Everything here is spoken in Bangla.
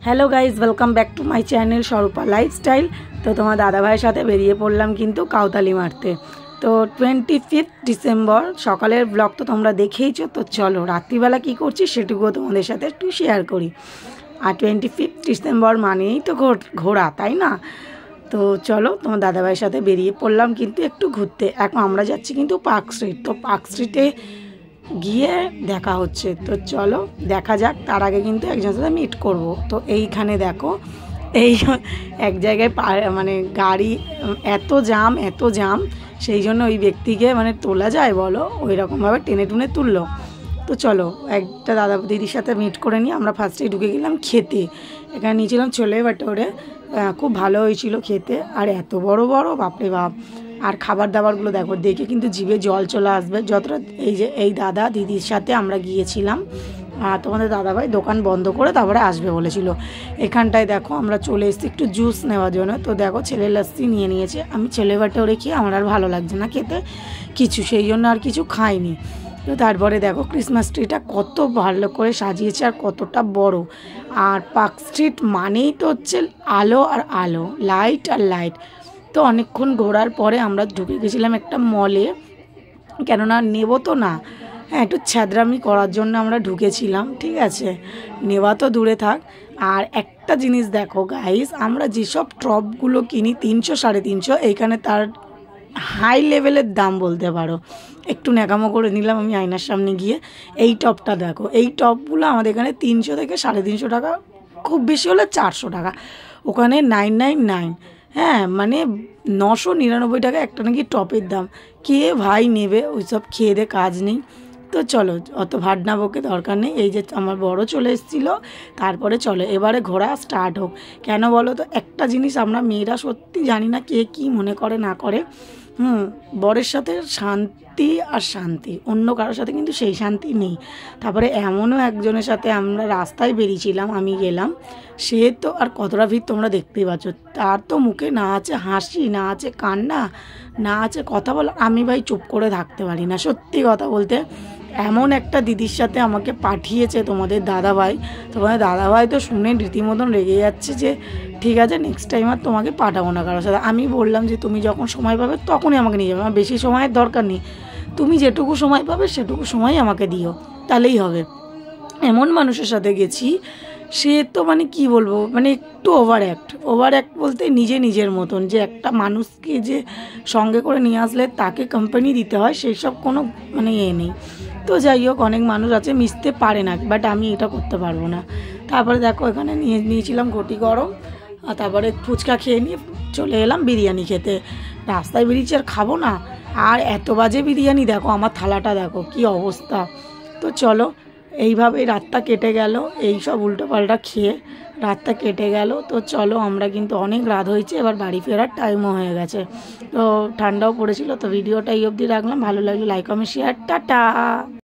Hello guys welcome back to my channel Swarupa lifestyle. तो तुम्हार दादा भाई साथे बेरिए पड़लाम किन्तु काउताली मारते। तो 25 डिसेम्बर सकालेर ब्लग तो तोमरा देखेइछो। तो चलो रात्रिबेला कि करछि सेटुकुओ तोमादेर साथे एकटु शेयर करी। और 25 डिसेम्बर मानेई तो घोरा ताई ना। तो चलो तुम्हार दादा भाई साथे बेरिए पड़लाम किन्तु एकटु घुरते। एखन आमरा जाচ্ছি किन्तु पार्क स्ट्रीट। तो पार्क स्ट्रीटे গিয়ে দেখা হচ্ছে। তো চলো দেখা যাক। তার আগে কিন্তু একজনের সাথে মিট করব। তো এইখানে দেখো এই এক জায়গায় মানে গাড়ি এত জাম সেই জন্য ওই ব্যক্তিকে মানে তোলা যায় বলো, ওই রকমভাবে টেনে টুনে তুললো। তো চলো একটা দাদা দিদির সাথে মিট করে নিয়ে আমরা ফার্স্টে ঢুকে গেলাম খেতে। এখানে নিয়েছিলাম ছোলে ভাটোরে, খুব ভালো হয়েছিল খেতে। আর এত বড় বড় বাপরে বাপ। আর খাবার দাবারগুলো দেখো, দেখে কিন্তু জিভে জল চলে আসবে। যতটা এই যে এই দাদা দিদির সাথে আমরা গিয়েছিলাম, আর তোমাদের দাদাভাই দোকান বন্ধ করে তারপরে আসবে বলেছিল। এখানটায় দেখো আমরা চলে এসেছি একটু জুস নেওয়ার জন্য। তো দেখো ছেলে লাস্সি নিয়ে নিয়েছে। আমি ছেলে ভাটোরে খেয়ে আমার আর ভালো লাগছে না খেতে কিছু, সেই জন্য আর কিছু খাইনি। তো তারপরে দেখো ক্রিসমাস ট্রিটা কত ভালো করে সাজিয়েছে আর কতটা বড়। আর পার্ক স্ট্রিট মানেই তো হচ্ছে আলো আর আলো, লাইট আর লাইট। তো অনেকক্ষণ ঘোরার পরে আমরা ঢুকে গেছিলাম একটা মলে, কেননা নেব তো না, হ্যাঁ একটু ছ্যাদরামি করার জন্য আমরা ঢুকেছিলাম। ঠিক আছে, নেওয়া তো দূরে থাক। আর একটা জিনিস দেখো গাইস, আমরা যেসব টপগুলো কিনি 300 350, এইখানে তার হাই লেভেলের দাম বলতে পারো। একটু ন্যাকামো করে নিলাম আমি আয়নার সামনে গিয়ে। এই টপটা দেখো, এই টপগুলো আমাদের এখানে 300 থেকে 350 টাকা, খুব বেশি হলে 400 টাকা। ওখানে 999, হ্যাঁ মানে 999 টাকা একটা নাকি টপের দাম। কে ভাই নেবে ওইসব, খেয়ে দে কাজ নেই। তো চলো অত ভাডনা বকে দরকার নেই। এই যে আমার বড় চলে এসেছিলো, তারপরে চলো এবারে ঘোরা স্টার্ট হোক। কেন বলো তো, একটা জিনিস আমরা মেয়েরা সত্যি জানি না কে কী মনে করে না করে। বরের সাথে শান্তি আর শান্তি, অন্য কারোর সাথে কিন্তু সেই শান্তি নেই। তারপরে এমনও একজনের সাথে আমরা রাস্তায় বেরিয়েছিলাম, আমি গেলাম, সে তো আর কতটা ভিড় তোমরা দেখতেই পাচ্ছ। তার তো মুখে না আছে হাসি, না আছে কান্না, না আছে কথা বলা। আমি ভাই চুপ করে থাকতে পারি না সত্যি কথা বলতে। এমন একটা দিদির সাথে আমাকে পাঠিয়েছে তোমাদের দাদাভাই। তোমাদের দাদাভাই তো শুনে রীতিমতন রেগে যাচ্ছে যে ঠিক আছে নেক্সট টাইম আর তোমাকে পাঠাবো না কারোর সাথে। আমি বললাম যে তুমি যখন সময় পাবে তখনই আমাকে নিয়ে যাবে, আমার বেশি সময়ের দরকার নেই। তুমি যেটুকু সময় পাবে সেটুকু সময় আমাকে দিও, তাহলেই হবে। এমন মানুষের সাথে গেছি, সে তো মানে কি বলবো, মানে একটু ওভার অ্যাক্ট বলতে নিজের মতন, যে একটা মানুষকে যে সঙ্গে করে নিয়ে আসলে তাকে কোম্পানি দিতে হয় সেই সব কোনো মানে নেই। তো যাই হোক, অনেক মানুষ আছে মিশতে পারে না, বাট আমি এটা করতে পারবো না। তারপরে দেখো এখানে নিয়েছিলাম ঘটি গরম, আর তারপরে ফুচকা খেয়ে নিয়ে চলে এলাম বিরিয়ানি খেতে। রাস্তায় বেরিয়েছি আর খাবো না, আর এত বাজে বিরিয়ানি। দেখো আমার থালাটা দেখো কি অবস্থা। তো চলো এইভাবেই রাতটা কেটে গেল, এই সব উল্টোপাল্টা খেয়ে রাতটা কেটে গেল। তো চলো আমরা কিন্তু অনেক রাত হয়েছে, এবার বাড়ি ফেরার টাইমও হয়ে গেছে। তো ঠান্ডাও পড়েছিল। তো ভিডিওটা এই অবধি রাখলাম, ভালো লাগলে লাইক কমেন্ট শেয়ার, টাটা।